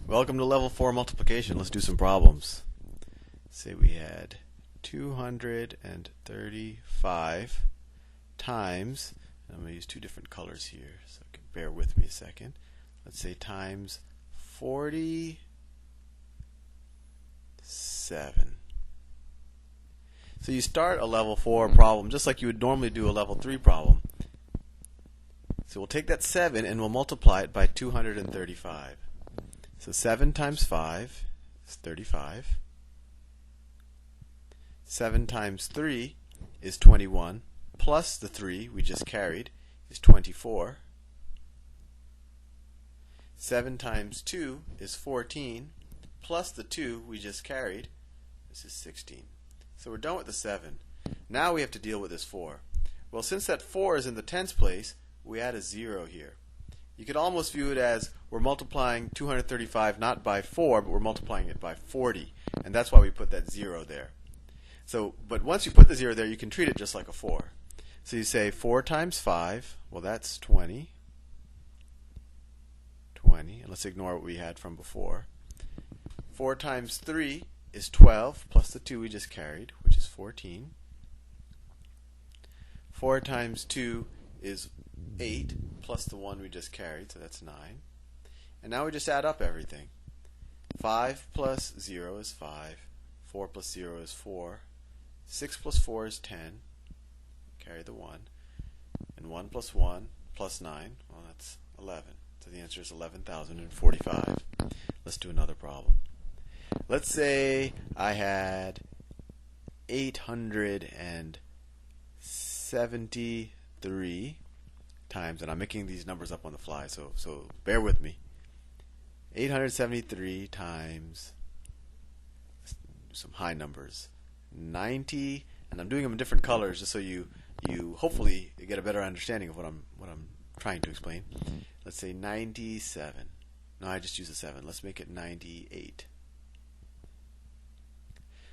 Welcome to level 4 multiplication. Let's do some problems. Say we had 235 times, I'm going to use two different colors here, so bear with me a second. Let's say times 47. So you start a level 4 problem just like you would normally do a level 3 problem. So we'll take that 7 and we'll multiply it by 235. So 7 times 5 is 35. 7 times 3 is 21, plus the 3 we just carried is 24. 7 times 2 is 14, plus the 2 we just carried, this is 16. So we're done with the 7. Now we have to deal with this 4. Well, since that 4 is in the tens place, we add a 0 here. You could almost view it as we're multiplying 235 not by 4, but we're multiplying it by 40. And that's why we put that 0 there. So, but once you put the 0 there, you can treat it just like a 4. So you say 4 times 5, well that's 20. 20, and let's ignore what we had from before. 4 times 3 is 12, plus the 2 we just carried, which is 14. 4 times 2 is 8, plus the 1 we just carried, so that's 9. And now we just add up everything. 5 plus 0 is 5. 4 plus 0 is 4. 6 plus 4 is 10. Carry the 1. And 1 plus 1 plus 9, well that's 11. So the answer is 11,045. Let's do another problem. Let's say I had 873 times, and I'm making these numbers up on the fly, so bear with me. 873 times, let's do some high numbers, 90, and I'm doing them in different colors just so you hopefully get a better understanding of what I'm trying to explain. Let's say 97. No, I just use a 7. Let's make it 98.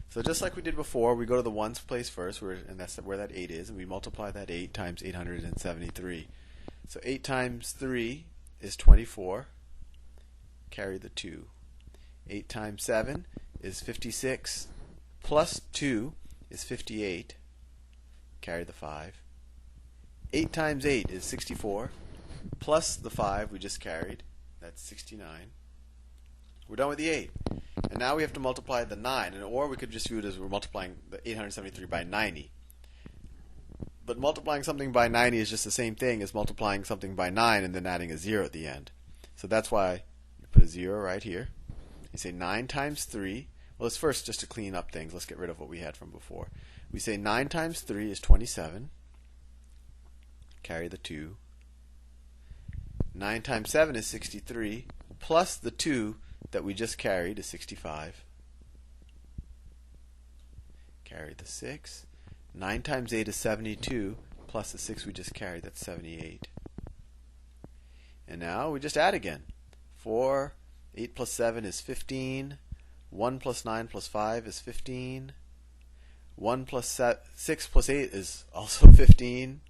So just like we did before, we go to the ones place first, and that's where that 8 is, and we multiply that 8 times 873. So 8 times 3 is 24. Carry the 2. 8 times 7 is 56. Plus 2 is 58. Carry the 5. 8 times 8 is 64. Plus the 5 we just carried, that's 69. We're done with the 8. And now we have to multiply the 9, or we could just view it as we're multiplying the 873 by 90. But multiplying something by 90 is just the same thing as multiplying something by 9 and then adding a 0 at the end. So that's why you put a 0 right here. You say 9 times 3. Well, let's first, just to clean up things, let's get rid of what we had from before. We say 9 times 3 is 27. Carry the 2. 9 times 7 is 63. Plus the 2 that we just carried is 65. Carry the 6. 9 times 8 is 72, plus the 6 we just carried, that's 78. And now we just add again. 8 plus 7 is 15. 1 plus 9 plus 5 is 15. 1 plus 6 plus 8 is also 15.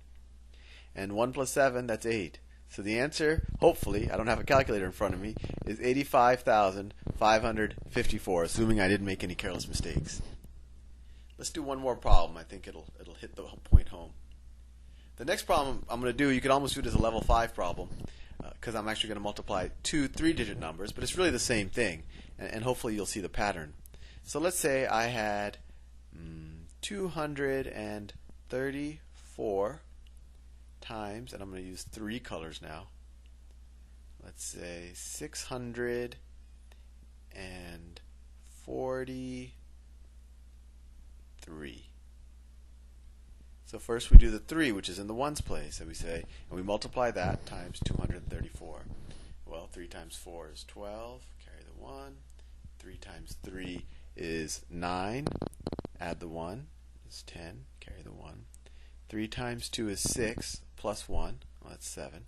And 1 plus 7, that's 8. So the answer, hopefully, I don't have a calculator in front of me, is 85,554, assuming I didn't make any careless mistakes. Let's do one more problem. I think it'll hit the point home. The next problem I'm going to do, you could almost view it as a level 5 problem, because I'm actually going to multiply two 3-digit numbers, but it's really the same thing, and hopefully you'll see the pattern. So let's say I had 234 times, and I'm going to use 3 colors now. Let's say 643. So first we do the 3, which is in the ones place, and we say, and we multiply that times 234. Well, 3 times 4 is 12. Carry the 1. 3 times 3 is 9. Add the 1 is 10. Carry the 1. 3 times 2 is 6, plus 1, well that's 7.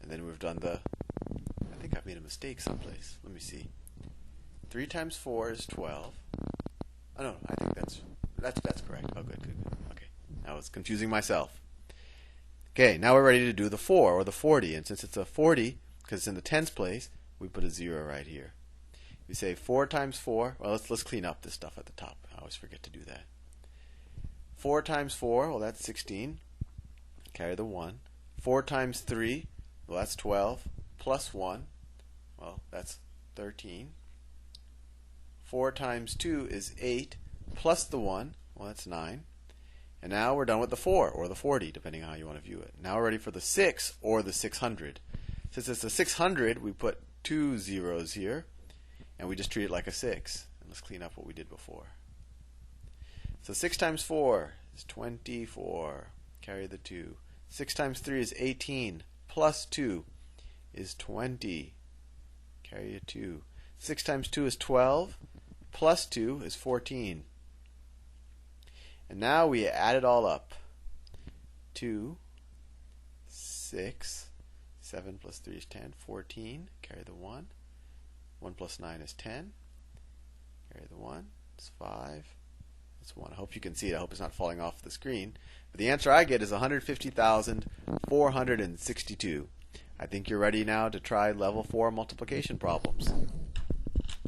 And then we've done I think I've made a mistake someplace. Let me see. 3 times 4 is 12. Oh no, I think that's correct. Oh good. Okay, I was confusing myself. Okay, now we're ready to do the 4, or the 40. And since it's a 40, because it's in the tens place, we put a 0 right here. We say 4 times 4. Well, let's clean up this stuff at the top. I always forget to do that. 4 times 4, well, that's 16. Carry the 1. 4 times 3, well, that's 12. Plus 1, well, that's 13. 4 times 2 is 8. Plus the 1, well, that's 9. And now we're done with the 4, or the 40, depending on how you want to view it. Now we're ready for the 6, or the 600. Since it's the 600, we put 2 zeros here, and we just treat it like a 6. And let's clean up what we did before. So 6 times 4 is 24. Carry the 2. 6 times 3 is 18. Plus 2 is 20. Carry a 2. 6 times 2 is 12. Plus 2 is 14. And now we add it all up. 2, 6, 7 plus 3 is 10, 14. Carry the 1. 1 plus 9 is 10. Carry the 1. It's 5. That's 1. I hope you can see it. I hope it's not falling off the screen. But the answer I get is 150,462. I think you're ready now to try level 4 multiplication problems.